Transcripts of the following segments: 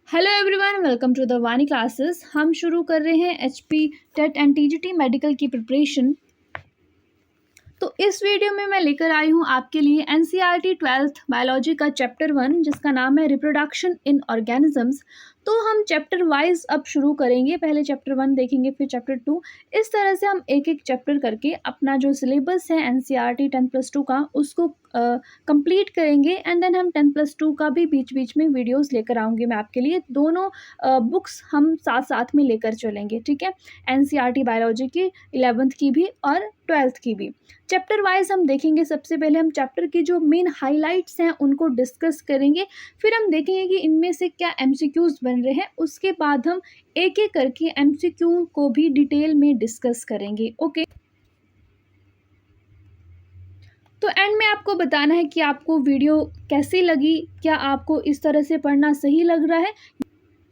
Hello everyone, welcome to the Vani classes. हम शुरू कर रहे हैं HP TET and TGT medical की प्रिपरेशन। तो इस वीडियो में मैं लेकर आई हूँ आपके लिए एनसीईआरटी 12th बायोलॉजी का चैप्टर 1 जिसका नाम है रिप्रोडक्शन इन ऑर्गेनिजम्स। तो हम चैप्टर वाइज अब शुरू करेंगे। पहले चैप्टर 1 देखेंगे, फिर चैप्टर 2। इस तरह से हम एक एक चैप्टर करके अपना जो सिलेबस है एनसीईआरटी 10+2 का उसको कंप्लीट करेंगे। एंड देन हम 10+2 का भी बीच बीच में वीडियोस लेकर आऊँगी मैं आपके लिए। दोनों बुक्स हम साथ साथ में लेकर चलेंगे, ठीक है। एनसीईआरटी बायोलॉजी की 11th की भी और 12th की भी। चैप्टर वाइज हम देखेंगे। सबसे पहले हम चैप्टर की जो मेन हाइलाइट्स हैं उनको डिस्कस करेंगे। फिर हम देखेंगे कि इनमें से क्या एमसीक्यूज बन रहे हैं। उसके बाद हम एक एक करके एमसीक्यू को भी डिटेल में डिस्कस करेंगे। ओके, तो एंड में आपको बताना है कि आपको वीडियो कैसी लगी। क्या आपको इस तरह से पढ़ना सही लग रहा है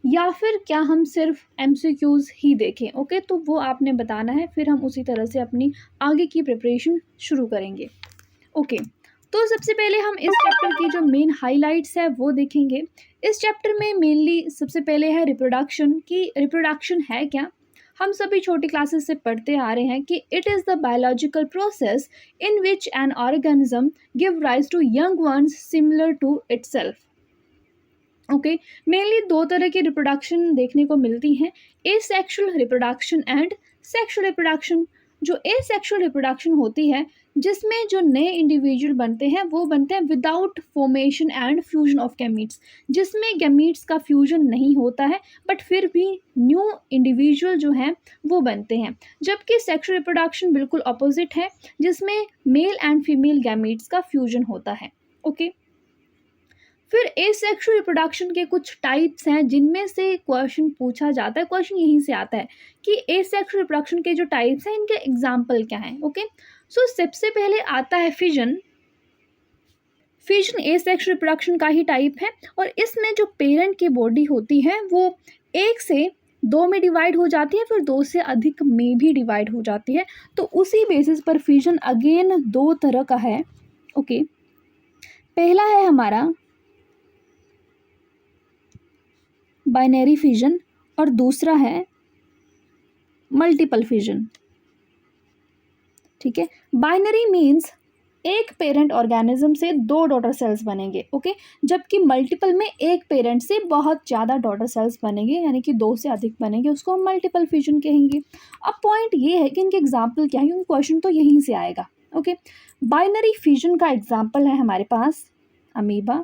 या फिर क्या हम सिर्फ एमसीक्यूज ही देखें। ओके, तो वो आपने बताना है। फिर हम उसी तरह से अपनी आगे की प्रिपरेशन शुरू करेंगे। ओके, तो सबसे पहले हम इस चैप्टर की जो मेन हाइलाइट्स है वो देखेंगे। इस चैप्टर में मेनली सबसे पहले है रिप्रोडक्शन। कि रिप्रोडक्शन है क्या। हम सभी छोटी क्लासेस से पढ़ते आ रहे हैं कि it is the biological process in which an organism give rise to young ones similar to itself. Okay, mainly दो तरह की रिप्रोडक्शन देखने को मिलती हैं, asexual reproduction and sexual reproduction. जो एसेक्सुअल रिप्रोडक्शन होती है जिसमें जो नए इंडिविजुअल बनते हैं वो बनते हैं without formation and fusion of gametes, जिसमें गैमीट्स का फ्यूजन नहीं होता है बट फिर भी न्यू इंडिविजुअल जो हैं वो बनते हैं। जबकि सेक्सुअल रिप्रोडक्शन बिल्कुल अपोजिट है, जिसमें मेल एंड फीमेल गैमीट्स का फ्यूजन होता है। ओके, फिर एसेक्सुअल रिप्रोडक्शन के कुछ टाइप्स हैं जिनमें से क्वेश्चन पूछा जाता है। क्वेश्चन यहीं से आता है कि एसेक्सुअल रिप्रोडक्शन के जो टाइप्स हैं इनके एग्जाम्पल क्या हैं। ओके, सो सबसे पहले आता है फिजन। फिजन एसेक्सुअल रिप्रोडक्शन का ही टाइप है और इसमें जो पेरेंट की बॉडी होती है वो एक से दो में डिवाइड हो जाती है, फिर दो से अधिक में भी डिवाइड हो जाती है। तो उसी बेसिस पर फिजन अगेन दो तरह का है। ओके, पहला है हमारा बाइनरी फिजन और दूसरा है मल्टीपल फिजन। ठीक है, बाइनरी मीन्स एक पेरेंट ऑर्गेनिज्म से दो डॉटर सेल्स बनेंगे। ओके, जबकि मल्टीपल में एक पेरेंट से बहुत ज़्यादा डॉटर सेल्स बनेंगे, यानी कि दो से अधिक बनेंगे, उसको हम मल्टीपल फिजन कहेंगे। अब पॉइंट ये है कि इनके एग्जाम्पल क्या है, क्योंकि क्वेश्चन तो यहीं से आएगा। ओके, बाइनरी फिजन का एग्जाम्पल है हमारे पास अमीबा।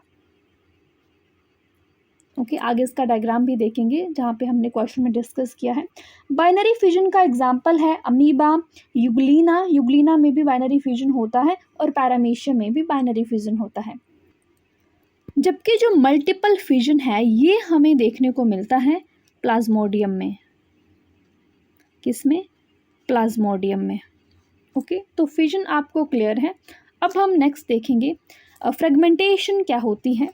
ओके, आगे इसका डायग्राम भी देखेंगे जहाँ पे हमने क्वेश्चन में डिस्कस किया है। बाइनरी फिजन का एग्जांपल है अमीबा, यूग्लिना। यूग्लिना में भी बाइनरी फिजन होता है और पैरामीशिया में भी बाइनरी फिजन होता है। जबकि जो मल्टीपल फिजन है ये हमें देखने को मिलता है प्लाज्मोडियम में। किसमें? प्लाज्मोडियम में। ओके, तो फिजन आपको क्लियर है। अब हम नेक्स्ट देखेंगे फ्रेगमेंटेशन क्या होती है।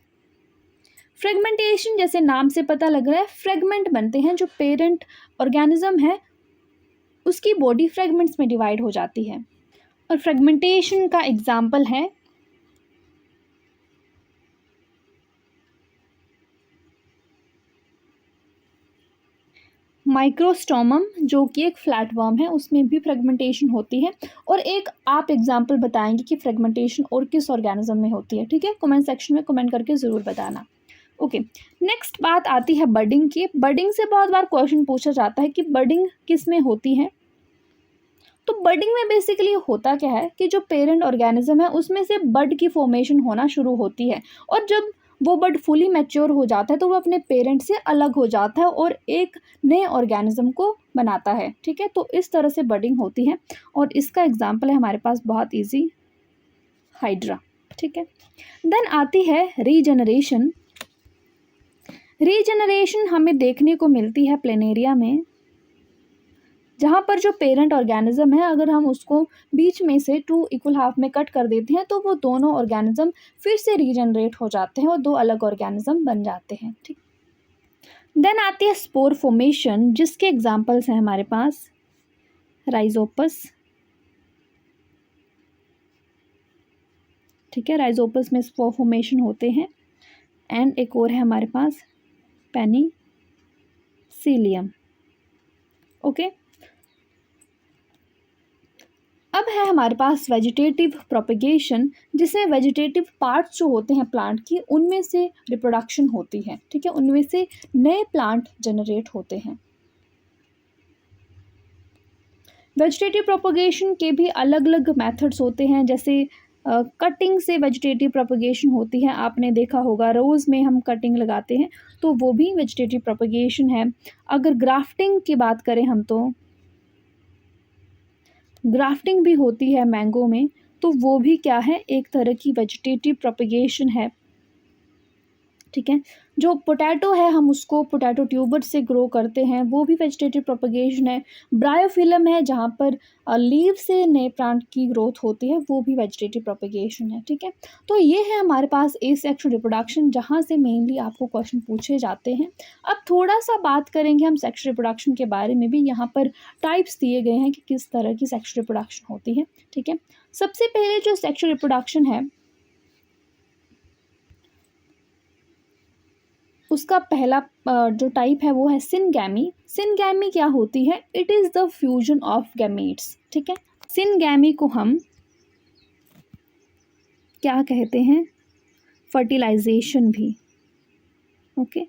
फ्रेगमेंटेशन जैसे नाम से पता लग रहा है, फ्रेगमेंट बनते हैं। जो पेरेंट ऑर्गेनिज्म है उसकी बॉडी फ्रेगमेंट्स में डिवाइड हो जाती है और फ्रेगमेंटेशन का एग्जाम्पल है माइक्रोस्टोमम, जो कि एक फ्लैटवर्म है, उसमें भी फ्रेगमेंटेशन होती है। और एक आप एग्जाम्पल बताएंगे कि फ्रेगमेंटेशन और किस ऑर्गेनिज्म में होती है। ठीक है, कमेंट सेक्शन में कमेंट करके ज़रूर बताना। ओके, नेक्स्ट बात आती है बडिंग की। बडिंग से बहुत बार क्वेश्चन पूछा जाता है कि बडिंग किस में होती है। तो बडिंग में बेसिकली होता क्या है कि जो पेरेंट ऑर्गेनिज्म है उसमें से बड की फॉर्मेशन होना शुरू होती है और जब वो बड फुली मैच्योर हो जाता है तो वो अपने पेरेंट से अलग हो जाता है और एक नए ऑर्गेनिज्म को बनाता है। ठीक है, तो इस तरह से बडिंग होती है और इसका एग्जाम्पल है हमारे पास बहुत ईजी, हाइड्रा। ठीक है, देन आती है रीजनरेशन। रीजनरेशन हमें देखने को मिलती है प्लेनेरिया में, जहाँ पर जो पेरेंट ऑर्गेनिज्म है अगर हम उसको बीच में से 2 इक्वल हाफ में कट कर देते हैं तो वो दोनों ऑर्गेनिज्म फिर से रीजनरेट हो जाते हैं और दो अलग ऑर्गेनिज्म बन जाते हैं। ठीक, देन आती है स्पोर फॉर्मेशन, जिसके एग्जांपल्स हैं हमारे पास राइजोपस। ठीक है, राइजोपस में स्पोर फॉर्मेशन होते हैं। एंड एक और है हमारे पास पेनिसिलियम। ओके, अब है हमारे पास वेजिटेटिव प्रोपेगेशन, जिसमें वेजिटेटिव पार्ट्स जो होते हैं प्लांट की, उनमें से रिप्रोडक्शन होती है। ठीक है, उनमें से नए प्लांट जनरेट होते हैं। वेजिटेटिव प्रोपेगेशन के भी अलग अलग मेथड्स होते हैं, जैसे कटिंग से वेजिटेटिव प्रोपेगेशन होती है। आपने देखा होगा रोज़ में हम कटिंग लगाते हैं, तो वो भी वेजिटेटिव प्रोपेगेशन है। अगर ग्राफ्टिंग की बात करें हम, तो ग्राफ्टिंग भी होती है मैंगो में, तो वो भी क्या है, एक तरह की वेजिटेटिव प्रोपेगेशन है। ठीक है, जो पोटैटो है हम उसको पोटैटो ट्यूबर से ग्रो करते हैं, वो भी वेजिटेटिव प्रोपेगेशन है। ब्रायोफिलम है जहाँ पर लीव से नए प्लांट की ग्रोथ होती है, वो भी वेजिटेटिव प्रोपेगेशन है। ठीक है, तो ये है हमारे पास एसेक्सुअल रिप्रोडक्शन, जहाँ से मेनली आपको क्वेश्चन पूछे जाते हैं। अब थोड़ा सा बात करेंगे हम सेक्सुअल रिप्रोडक्शन के बारे में भी। यहाँ पर टाइप्स दिए गए हैं कि किस तरह की सेक्सुअल रिप्रोडक्शन होती है। ठीक है, सबसे पहले जो सेक्सुअल रिप्रोडक्शन है उसका पहला जो टाइप है वो है सिनगैमी। सिनगैमी क्या होती है? It is the fusion of gametes. ठीक है, सिनगैमी को हम क्या कहते हैं? फर्टिलाइजेशन भी। Okay,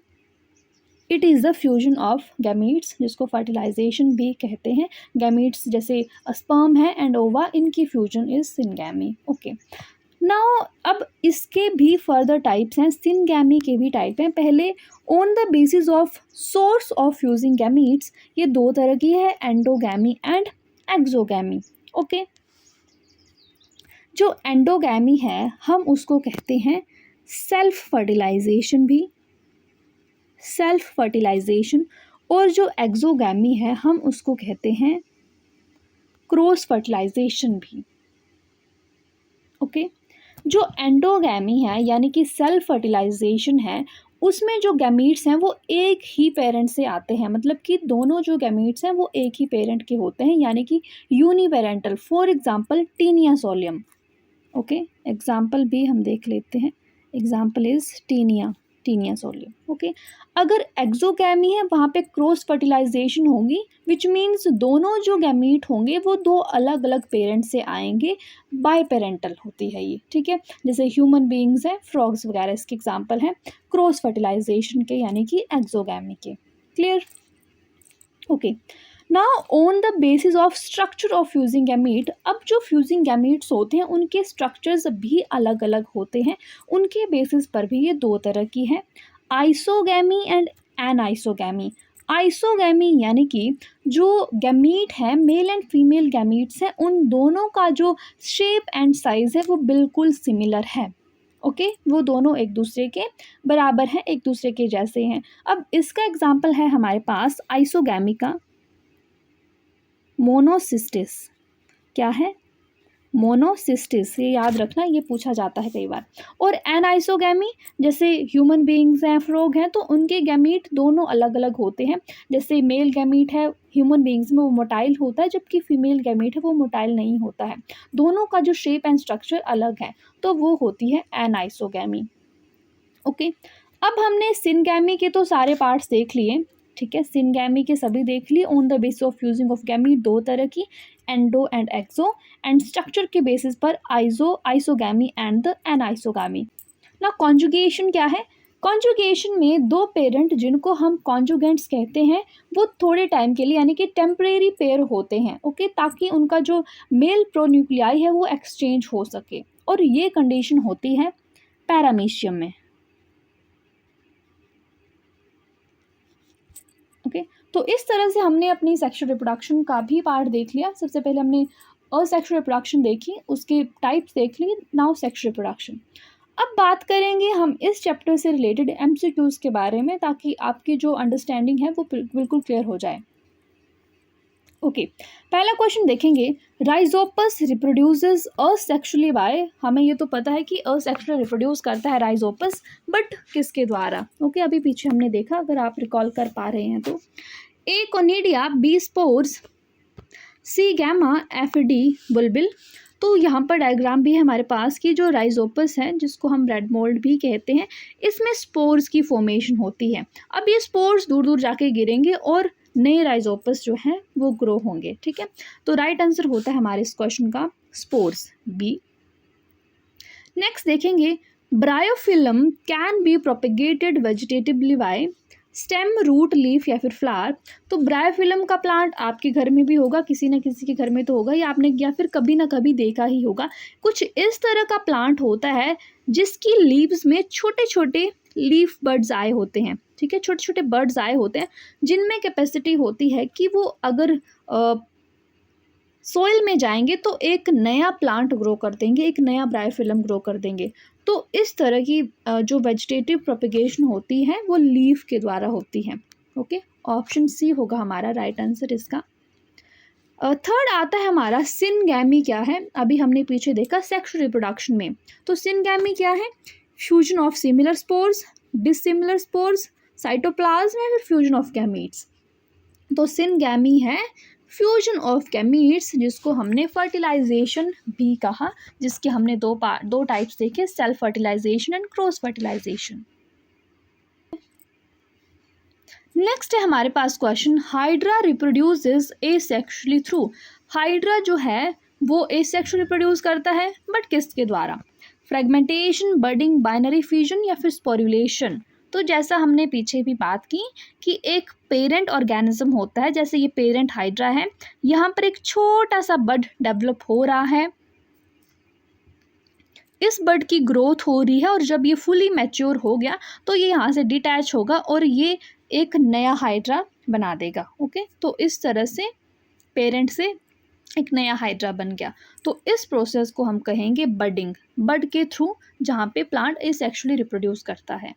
it is the fusion of gametes, जिसको फर्टिलाइजेशन भी कहते हैं। गैमीट्स जैसे स्पर्म है एंड ओवा, इनकी fusion is syngamy. Okay, now अब इसके भी फर्दर टाइप्स हैं, सिनगैमी के भी टाइप हैं। पहले on the basis of source of fusing gametes, ये दो तरह की है, एंडोगैमी एंड एक्सोगैमी। ओके, जो एंडोगैमी है हम उसको कहते हैं सेल्फ फर्टिलाइजेशन भी, सेल्फ फर्टिलाइजेशन, और जो एक्सोगैमी है हम उसको कहते हैं क्रॉस फर्टिलाइजेशन भी। ओके, जो एंडोगैमी है यानी कि सेल्फ फर्टिलाइजेशन है, उसमें जो गैमीट्स हैं वो एक ही पेरेंट से आते हैं, मतलब कि दोनों जो गैमीट्स हैं वो एक ही पेरेंट के होते हैं, यानी कि uniparental. For example taenia solium. Okay, example भी हम देख लेते हैं। Example is taenia solium. Okay, अगर एक्सोगैमी है वहाँ पे क्रॉस फर्टिलाइजेशन होगी, विच मीन्स दोनों जो गैमीट होंगे वो दो अलग अलग पेरेंट से आएंगे, बाय पेरेंटल होती है ये। ठीक है, जैसे ह्यूमन बीइंग्स हैं, फ्रॉग्स वगैरह इसके एग्जांपल हैं क्रॉस फर्टिलाइजेशन के, यानी कि एक्सोगैमी के। Clear? Okay, now on the basis of structure of fusing gamete, अब जो फ्यूजिंग गैमीट्स होते हैं उनके स्ट्रक्चर्स भी अलग अलग होते हैं। उनके बेसिस पर भी ये दो तरह की है, आइसोगैमी एंड एनाइसोगैमी। आइसोगैमी यानी कि जो गैमीट है, मेल एंड फीमेल गैमीट्स हैं, उन दोनों का जो शेप एंड साइज है वो बिल्कुल सिमिलर है। ओके, वो दोनों एक दूसरे के बराबर हैं, एक दूसरे के जैसे हैं। अब इसका एग्जाम्पल है हमारे पास आइसोगैमी का मोनोसिस्टिस। क्या है? मोनोसिस्टिस, ये याद रखना, ये पूछा जाता है कई बार। और एनाइसोगैमी, जैसे ह्यूमन बीइंग्स हैं, फ्रॉग हैं, तो उनके गैमीट दोनों अलग अलग होते हैं। जैसे मेल गैमीट है ह्यूमन बीइंग्स में वो मोटाइल होता है, जबकि फीमेल गैमीट है वो मोटाइल नहीं होता है। दोनों का जो शेप एंड स्ट्रक्चर अलग है, तो वो होती है एनाइसोगैमी। ओके, अब हमने सिनगैमी के तो सारे पार्ट्स देख लिए। ठीक है, सिनगैमी के सभी देख लिए। On the basis of fusing of gamete दो तरह की, endo and exo, and structure के बेसिस पर आइसोगैमी एंड द एनाइसोगैमी। ना कॉन्जुगेशन क्या है? कॉन्जुगेशन में दो पेरेंट जिनको हम कॉन्जुगेंट्स कहते हैं वो थोड़े टाइम के लिए यानी कि टेम्परेरी पेयर होते हैं। ओके, ताकि उनका जो मेल प्रोन्यूक्लियाई है वो एक्सचेंज हो सके, और ये कंडीशन होती है पैरामीशियम में। ओके, तो इस तरह से हमने अपनी सेक्सुअल रिप्रोडक्शन का भी पार्ट देख लिया। सबसे पहले हमने असेक्सुअल रिप्रोडक्शन देखी, उसके टाइप्स देख लिए। Now sexual reproduction. अब बात करेंगे हम इस चैप्टर से रिलेटेड एमसीक्यूज़ के बारे में, ताकि आपकी जो अंडरस्टैंडिंग है वो बिल्कुल क्लियर हो जाए। ओके, पहला क्वेश्चन देखेंगे, राइजोपस रिप्रोड्यूसेस असेक्सुअली बाय। हमें ये तो पता है कि असेक्सुअली रिप्रोड्यूस करता है राइजोपस, बट किसके द्वारा? ओके, अभी पीछे हमने देखा, अगर आप रिकॉल कर पा रहे हैं तो। ए कोनिडिया, बी स्पोर्स, सी गैमा एफिडी बुलबिल, तो यहाँ पर डायग्राम भी है हमारे पास कि जो राइजोपस है, जिसको हम रेड मोल्ड भी कहते हैं, इसमें स्पोर्स की फॉर्मेशन होती है। अब ये स्पोर्स दूर दूर जाके गिरेंगे और नए राइजोपस जो हैं वो ग्रो होंगे। ठीक है, तो राइट आंसर होता है हमारे इस क्वेश्चन का स्पोर्स, बी। नेक्स्ट देखेंगे, bryophyllum can be propagated vegetatively by stem, root, leaf या फिर फ्लावर। तो ब्रायोफिलम का प्लांट आपके घर में भी होगा, किसी न किसी के घर में तो होगा, या आपने या फिर कभी ना कभी देखा ही होगा। कुछ इस तरह का प्लांट होता है जिसकी लीव्स में छोटे छोटे लीफ बर्ड्स आए होते हैं। ठीक है, छोटे छोटे बर्ड्स आए होते हैं जिनमें कैपेसिटी होती है कि वो अगर सोइल में जाएंगे तो एक नया प्लांट ग्रो कर देंगे, एक नया ब्रायोफिलम ग्रो कर देंगे। तो इस तरह की जो वेजिटेटिव प्रोपेगेशन होती है वो लीफ के द्वारा होती है। ओके, ऑप्शन सी होगा हमारा राइट आंसर इसका। थर्ड आता है हमारा सिनगैमी क्या है। अभी हमने पीछे देखा सेक्सुअल रिप्रोडक्शन में, तो सिनगैमी क्या है? Fusion of similar spores, dissimilar spores, cytoplasm या फिर फ्यूजन ऑफ गैमीट्स। तो सिनगैमी है फ्यूजन ऑफ गैमीट्स, जिसको हमने फर्टिलाइजेशन भी कहा, जिसके हमने दो टाइप्स देखे, self fertilization and cross fertilization. Next है हमारे पास question, hydra reproduces asexually through. Hydra जो है वो एसेक्सुअली रिप्रोड्यूस करता है, बट किसके द्वारा? फ्रेगमेंटेशन, बडिंग, बाइनरी फ्यूजन या फिर स्पोरुलेशन। तो जैसा हमने पीछे भी बात की कि एक पेरेंट ऑर्गेनिज्म होता है, जैसे ये पेरेंट हाइड्रा है, यहाँ पर एक छोटा सा बड डेवलप हो रहा है, इस बड की ग्रोथ हो रही है, और जब ये फुली मैच्योर हो गया तो ये यहाँ से डिटैच होगा और ये एक नया हाइड्रा बना देगा। ओके, तो इस तरह से पेरेंट से एक नया हाइड्रा बन गया। तो इस प्रोसेस को हम कहेंगे बडिंग, बड के थ्रू जहाँ पे प्लांट एसेक्सुअली रिप्रोड्यूस करता है।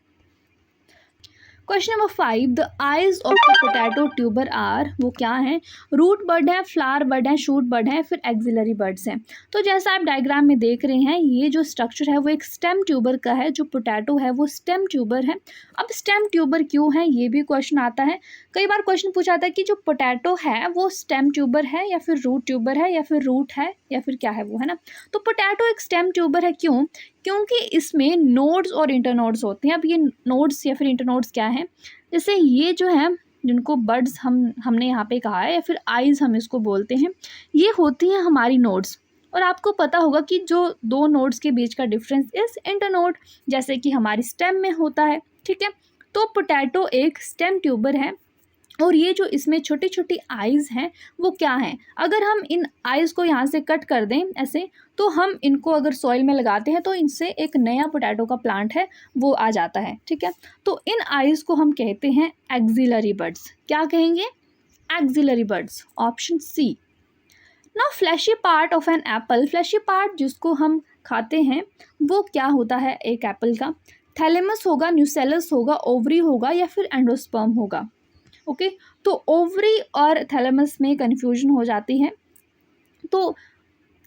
Question number 5, the eyes of the potato tuber are, वो क्या है? रूट बर्ड है, फ्लावर बर्ड है, शूट बर्ड है, फिर एक्सिलरी बर्ड्स हैं। तो जैसा आप डायग्राम में देख रहे हैं, ये जो स्ट्रक्चर है वो एक स्टेम ट्यूबर का है, जो पोटैटो है वो स्टेम ट्यूबर है। अब स्टेम ट्यूबर क्यों है, ये भी क्वेश्चन आता है। कई बार क्वेश्चन पूछा आता है कि जो पोटैटो है वो स्टेम ट्यूबर है या फिर रूट ट्यूबर है या फिर रूट है या फिर क्या है वो, है ना। तो पोटैटो एक स्टेम ट्यूबर है, क्यों? क्योंकि इसमें नोड्स और इंटरनोड्स होते हैं। अब ये नोड्स या फिर इंटरनोड्स क्या हैं? जैसे ये जो है, जिनको बर्ड्स हमने यहाँ पे कहा है, या फिर आइज़ हम इसको बोलते हैं, ये होती हैं हमारी नोड्स। और आपको पता होगा कि जो दो नोड्स के बीच का डिफरेंस इस इंटरनोड, जैसे कि हमारी स्टेम में होता है। ठीक है, तो पोटैटो एक स्टेम ट्यूबर है, और ये जो इसमें छोटी छोटी आइज़ हैं वो क्या हैं? अगर हम इन आइज़ को यहाँ से कट कर दें ऐसे, तो हम इनको अगर सॉइल में लगाते हैं तो इनसे एक नया पोटैटो का प्लांट है वो आ जाता है। ठीक है, तो इन आइज़ को हम कहते हैं एक्सिलरी बर्ड्स। क्या कहेंगे? Axillary buds, option C. Now fleshy part of an apple, fleshy part जिसको हम खाते हैं वो क्या होता है एक एप्पल का? थैलेमस होगा, न्यूसेलस होगा, ओवरी होगा या फिर एंडोस्पर्म होगा। ओके, तो ओवरी और थैलेमस में कन्फ्यूजन हो जाती है। तो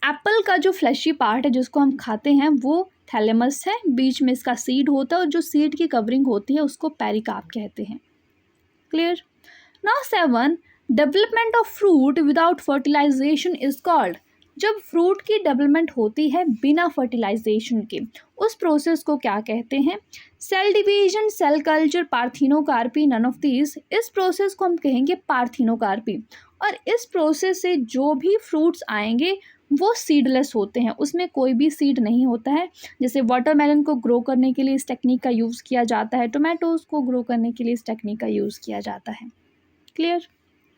एप्पल का जो फ्लैशी पार्ट है जिसको हम खाते हैं वो थैलेमस है, बीच में इसका सीड होता है, और जो सीड की कवरिंग होती है उसको पेरिकार्प कहते हैं। Clear? Now 7, development of fruit without fertilization is called. जब फ्रूट की डेवलपमेंट होती है बिना फर्टिलाइजेशन के, उस प्रोसेस को क्या कहते हैं? Cell division, cell culture, parthenocarpy, none of these. इस प्रोसेस को हम कहेंगे पार्थिनोकार्पी। और इस प्रोसेस से जो भी फ्रूट्स आएंगे वो सीडलेस होते हैं, उसमें कोई भी सीड नहीं होता है। जैसे वाटरमेलन को ग्रो करने के लिए इस टेक्निक का यूज़ किया जाता है, टोमेटोज़ को ग्रो करने के लिए इस टेक्निक का यूज़ किया जाता है। Clear?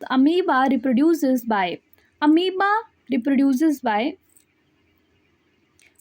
Amoeba reproduces by, amoeba reproduces by,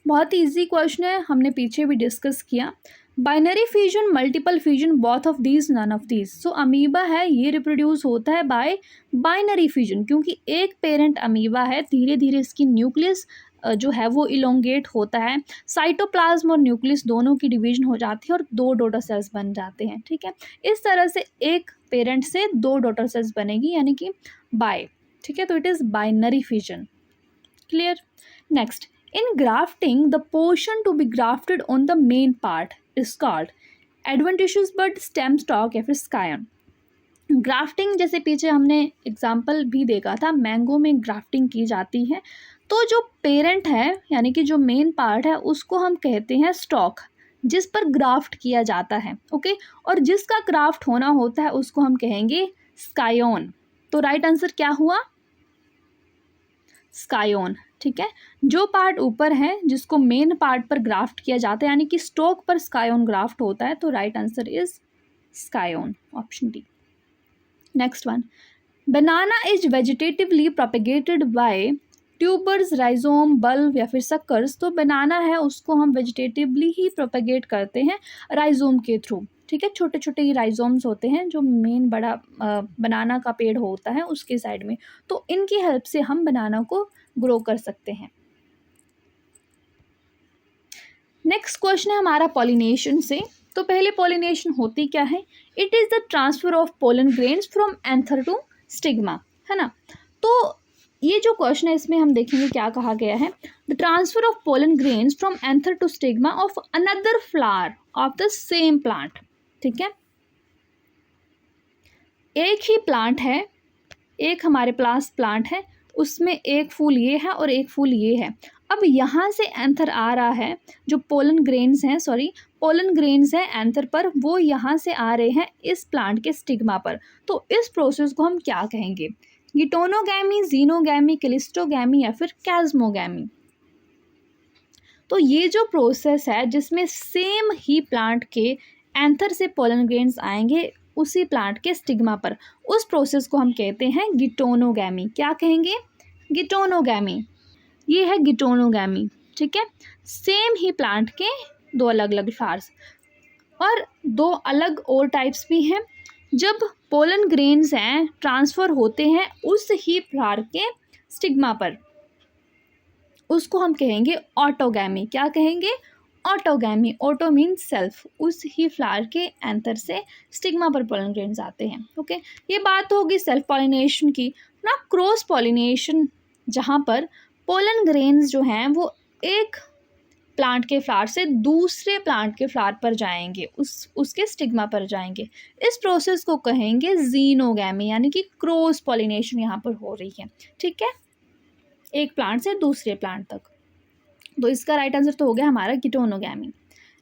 बहुत ही ईजी क्वेश्चन है, हमने पीछे भी डिस्कस किया। Binary fusion, multiple fusion, both of these, none of these. So amoeba है ये रिप्रोड्यूस होता है बाय बाइनरी फ्यूजन, क्योंकि एक पेरेंट अमीबा है, धीरे धीरे इसकी न्यूक्लियस जो है वो इलोंगेट होता है, साइटोप्लाज्म और न्यूक्लियस दोनों की डिवीजन हो जाती है और 2 डॉटर सेल्स बन जाते हैं। ठीक है, इस तरह से एक पेरेंट से 2 डॉटर सेल्स बनेगी, यानी कि बाय। ठीक है, तो it is binary fusion. Clear? Next, in grafting, the portion to be grafted on the main part is called adventitious bud, stem, stalk या फिर scion. ग्राफ्टिंग जैसे पीछे हमने एग्जाम्पल भी देखा था, मैंगो में ग्राफ्टिंग की जाती है। तो जो पेरेंट है यानी कि जो मेन पार्ट है उसको हम कहते हैं स्टॉक, जिस पर ग्राफ्ट किया जाता है। ओके, और जिसका ग्राफ्ट होना होता है उसको हम कहेंगे स्कायोन। तो राइट आंसर क्या हुआ? स्कायोन। ठीक है, जो पार्ट ऊपर है जिसको मेन पार्ट पर ग्राफ्ट किया जाता है यानी कि स्टॉक पर स्कायोन ग्राफ्ट होता है, तो right answer is scion, option D. Next one, banana is vegetatively propagated by tubers, rhizome, bulb या फिर सक्कर्स। तो बनाना है उसको हम वेजिटेटिवली ही प्रोपेगेट करते हैं राइजोम के थ्रू। ठीक है, छोटे छोटे ही राइजोम्स होते हैं जो मेन बड़ा बनाना का पेड़ होता है उसके साइड में, तो इनकी हेल्प से हम बनाना को ग्रो कर सकते हैं। नेक्स्ट क्वेश्चन है हमारा पॉलिनेशन से। तो पहले पॉलिनेशन होती क्या है? It is the transfer of pollen grains from anther to stigma, है ना। तो ये जो क्वेश्चन है इसमें हम देखेंगे क्या कहा गया है। The transfer of pollen grains from anther to stigma of another flower of the same plant. ठीक है, एक ही प्लांट है, एक हमारे पास प्लांट है, उसमें एक फूल ये है और एक फूल ये है। अब यहाँ से एंथर आ रहा है, जो पोलन ग्रेन्स हैं, पोलन ग्रेन्स हैं एंथर पर, वो यहाँ से आ रहे हैं इस प्लांट के स्टिग्मा पर। तो इस प्रोसेस को हम क्या कहेंगे? गिटोनोगैमी, जीनोगैमी, क्लिस्टोगैमी या फिर कैज्मोगैमी। तो ये जो प्रोसेस है जिसमें सेम ही प्लांट के एंथर से पोलन ग्रेन्स आएंगे उसी प्लांट के स्टिग्मा पर, उस प्रोसेस को हम कहते हैं गिटोनोगैमी। क्या कहेंगे? गिटोनोगैमी। ये है गिटोनोगैमी। ठीक है, सेम ही प्लांट के दो अलग अलग फ्लावर्स। और दो अलग और टाइप्स भी हैं, जब पोलन ग्रेन्स हैं ट्रांसफ़र होते हैं उस ही फ्लावर के स्टिग्मा पर, उसको हम कहेंगे ऑटोगैमी। क्या कहेंगे? ऑटोगैमी। ऑटो मीन्स सेल्फ, उस ही फ्लावर के एंथर से स्टिग्मा पर पोलन ग्रेन्स आते हैं। ओके, ये बात होगी सेल्फ पॉलिनेशन की। ना क्रॉस पॉलिनेशन, जहाँ पर पोलन ग्रेन्स जो हैं वो एक प्लांट के फ्लावर से दूसरे प्लांट के फ्लावर पर जाएंगे, उसके स्टिग्मा पर जाएंगे, इस प्रोसेस को कहेंगे जीनोगैमी, यानी कि क्रॉस पॉलिनेशन यहाँ पर हो रही है। ठीक है, एक प्लांट से दूसरे प्लांट तक। तो इसका राइट आंसर तो हो गया हमारा गिटोनोगैमी।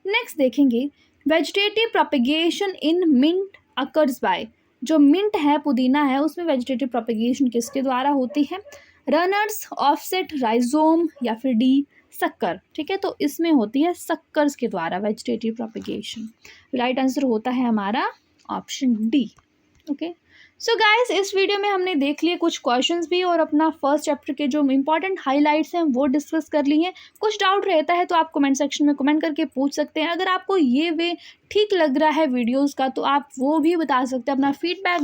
नेक्स्ट देखेंगे, vegetative propagation in mint occurs by. जो मिंट है, पुदीना है, उसमें वेजिटेटिव प्रोपेगेशन किसके द्वारा होती है? रनर्स, ऑफसेट, राइजोम या फिर डी सक्कर। ठीक है, तो इसमें होती है सक्कर्स के द्वारा वेजिटेटिव प्रोपेगेशन। राइट आंसर होता है हमारा option D. Okay, so guys, इस वीडियो में हमने देख लिए कुछ क्वेश्चंस भी और अपना फर्स्ट चैप्टर के जो इंपॉर्टेंट हाइलाइट्स हैं वो डिस्कस कर लिए हैं। कुछ डाउट रहता है तो आप कमेंट सेक्शन में कमेंट करके पूछ सकते हैं। अगर आपको ये वे ठीक लग रहा है वीडियोस का तो आप वो भी बता सकते हैं, अपना फीडबैक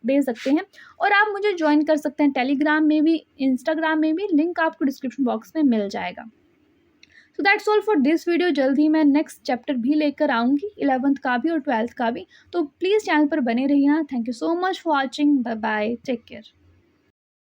दे सकते हैं। और आप मुझे ज्वाइन कर सकते हैं टेलीग्राम में भी, इंस्टाग्राम में भी, लिंक आपको डिस्क्रिप्शन बॉक्स में मिल जाएगा। So that's all for this video. जल्द ही मैं नेक्स्ट चैप्टर भी लेकर आऊँगी, 11th का भी और 12th का भी। तो प्लीज़ चैनल पर बने रहिए। Thank you so much for watching. Bye bye, take care.